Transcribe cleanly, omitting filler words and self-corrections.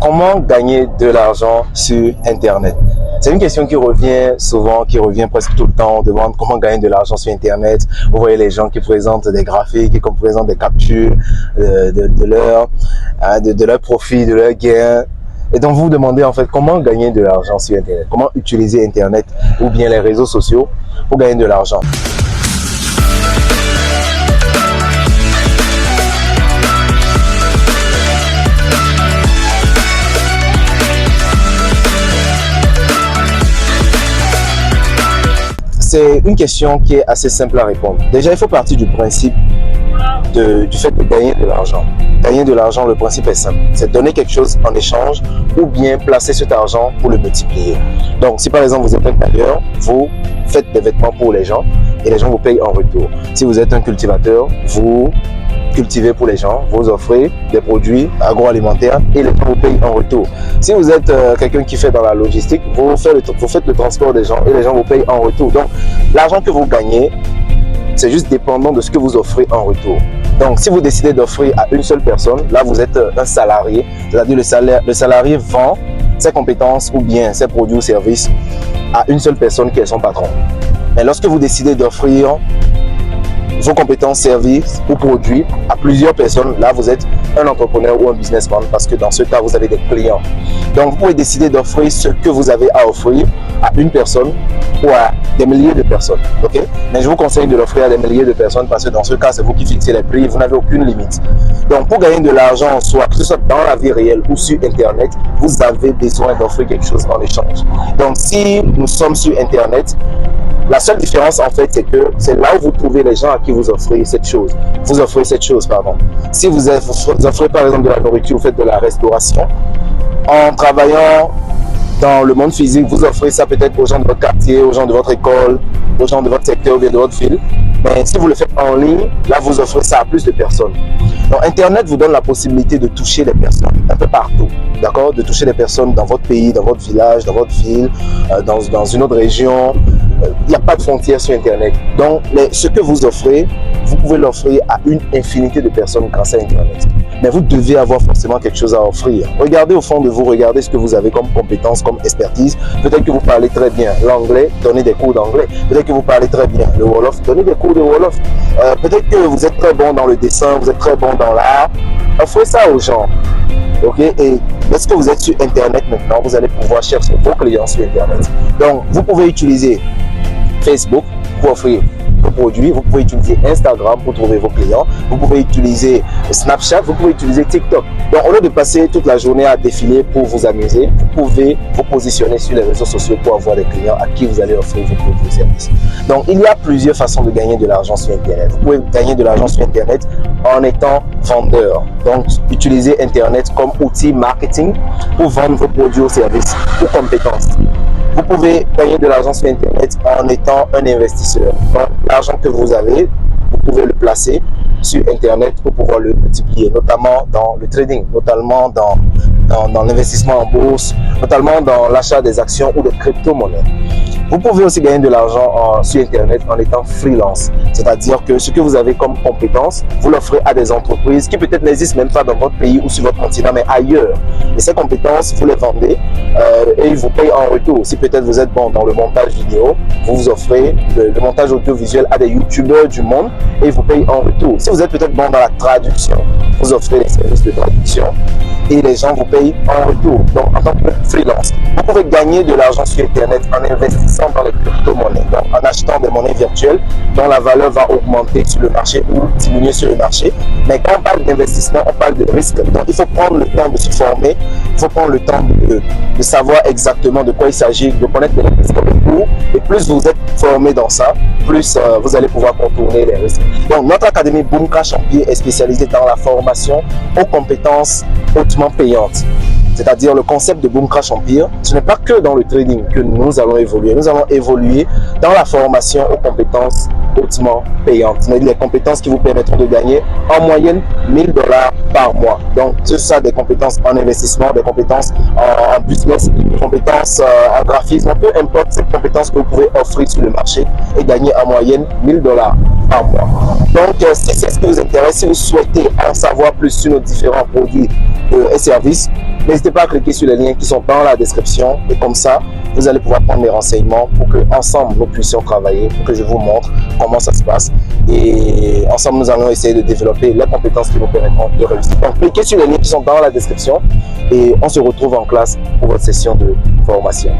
comment gagner de l'argent sur Internet? C'est une question qui revient souvent, qui revient presque tout le temps. On demande comment gagner de l'argent sur Internet. Vous voyez les gens qui présentent des graphiques, qui présentent des captures de leur profit, de leur gain. Et donc vous vous demandez en fait comment gagner de l'argent sur Internet, comment utiliser Internet ou bien les réseaux sociaux pour gagner de l'argent. C'est une question qui est assez simple à répondre. Déjà, il faut partir du principe du fait de gagner de l'argent. Gagner de l'argent, le principe est simple. C'est donner quelque chose en échange ou bien placer cet argent pour le multiplier. Donc, si par exemple vous êtes un tailleur, vous faites des vêtements pour les gens et les gens vous payent en retour. Si vous êtes un cultivateur, vous cultivez pour les gens, vous offrez des produits agroalimentaires et les gens vous payent en retour. Si vous êtes quelqu'un qui fait dans la logistique, vous faites le transport des gens et les gens vous payent en retour. Donc, l'argent que vous gagnez, c'est juste dépendant de ce que vous offrez en retour. Donc, si vous décidez d'offrir à une seule personne, là, vous êtes un salarié, c'est-à-dire le salarié vend ses compétences ou bien ses produits ou services à une seule personne qui est son patron. Mais lorsque vous décidez d'offrir vos compétences, services ou produits à plusieurs personnes, là vous êtes un entrepreneur ou un businessman parce que dans ce cas vous avez des clients. Donc vous pouvez décider d'offrir ce que vous avez à offrir à une personne ou à des milliers de personnes, ok? Mais je vous conseille de l'offrir à des milliers de personnes parce que dans ce cas c'est vous qui fixez les prix, vous n'avez aucune limite. Donc pour gagner de l'argent en soi, que ce soit dans la vie réelle ou sur Internet, vous avez besoin d'offrir quelque chose en échange. Donc si nous sommes sur Internet, la seule différence en fait, c'est que c'est là où vous trouvez les gens à qui vous offrez cette chose. Vous offrez cette chose, pardon. Si vous offrez par exemple de la nourriture, vous faites de la restauration, en travaillant dans le monde physique, vous offrez ça peut-être aux gens de votre quartier, aux gens de votre école, aux gens de votre secteur ou bien de votre ville. Mais si vous le faites en ligne, là vous offrez ça à plus de personnes. Donc Internet vous donne la possibilité de toucher les personnes un peu partout, d'accord? De toucher les personnes dans votre pays, dans votre village, dans votre ville, dans une autre région. Il n'y a pas de frontières sur Internet. Donc ce que vous offrez, vous pouvez l'offrir à une infinité de personnes grâce à Internet. Mais vous devez avoir forcément quelque chose à offrir. Regardez au fond de vous, regardez ce que vous avez comme compétences, comme expertise. Peut-être que vous parlez très bien l'anglais, donnez des cours d'anglais. Peut-être que vous parlez très bien le Wolof, donnez des cours de Wolof. Peut-être que vous êtes très bon dans le dessin, vous êtes très bon dans l'art. Offrez ça aux gens. Ok? Et lorsque vous êtes sur Internet maintenant, vous allez pouvoir chercher vos clients sur Internet. Donc, vous pouvez utiliser Facebook pour offrir vos produits, vous pouvez utiliser Instagram pour trouver vos clients, vous pouvez utiliser Snapchat, vous pouvez utiliser TikTok. Donc au lieu de passer toute la journée à défiler pour vous amuser, vous pouvez vous positionner sur les réseaux sociaux pour avoir des clients à qui vous allez offrir vos produits et services. Donc il y a plusieurs façons de gagner de l'argent sur Internet. Vous pouvez gagner de l'argent sur Internet en étant vendeur. Donc utilisez Internet comme outil marketing pour vendre vos produits ou services ou compétences. Vous pouvez gagner de l'argent sur Internet en étant un investisseur. Donc, l'argent que vous avez, vous pouvez le placer sur Internet pour pouvoir le multiplier, notamment dans le trading, notamment dans l'investissement en bourse, notamment dans l'achat des actions ou des crypto-monnaies. Vous pouvez aussi gagner de l'argent sur Internet en étant freelance, c'est-à-dire que ce que vous avez comme compétence, vous l'offrez à des entreprises qui peut-être n'existent même pas dans votre pays ou sur votre continent, mais ailleurs. Et ces compétences, vous les vendez et ils vous payent en retour. Si peut-être vous êtes bon dans le montage vidéo, vous vous offrez le montage audiovisuel à des youtubeurs du monde et ils vous payent en retour. Si vous êtes peut-être bon dans la traduction, vous offrez les services de traduction et les gens vous payent en retour. Donc, en tant que freelance, vous pouvez gagner de l'argent sur Internet en investissant dans les crypto-monnaies, donc en achetant des monnaies virtuelles dont la valeur va augmenter sur le marché ou diminuer sur le marché. Mais quand on parle d'investissement, on parle de risque. Donc, il faut prendre le temps de se former, il faut prendre le temps de savoir exactement de quoi il s'agit, de connaître les risques et plus vous êtes formé dans ça, plus vous allez pouvoir contourner les risques. Donc, notre académie Boom Crash Empire est spécialisée dans la formation aux compétences hautement payantes. C'est-à-dire le concept de Boom Crash Empire, ce n'est pas que dans le trading que nous allons évoluer. Nous allons évoluer dans la formation aux compétences hautement payantes. Les compétences qui vous permettront de gagner en moyenne 1000 $ par mois. Donc, ce sont des compétences en investissement, des compétences en business, des compétences en graphisme, peu importe ces compétences que vous pouvez offrir sur le marché et gagner en moyenne 1000 $ par mois. Donc, si c'est ce qui vous intéresse, si vous souhaitez en savoir plus sur nos différents produits et services, N'hésitez pas à cliquer sur les liens qui sont dans la description et comme ça, vous allez pouvoir prendre les renseignements pour que ensemble nous puissions travailler, pour que je vous montre comment ça se passe et ensemble nous allons essayer de développer les compétences qui vous permettront de réussir. Donc cliquez sur les liens qui sont dans la description et on se retrouve en classe pour votre session de formation.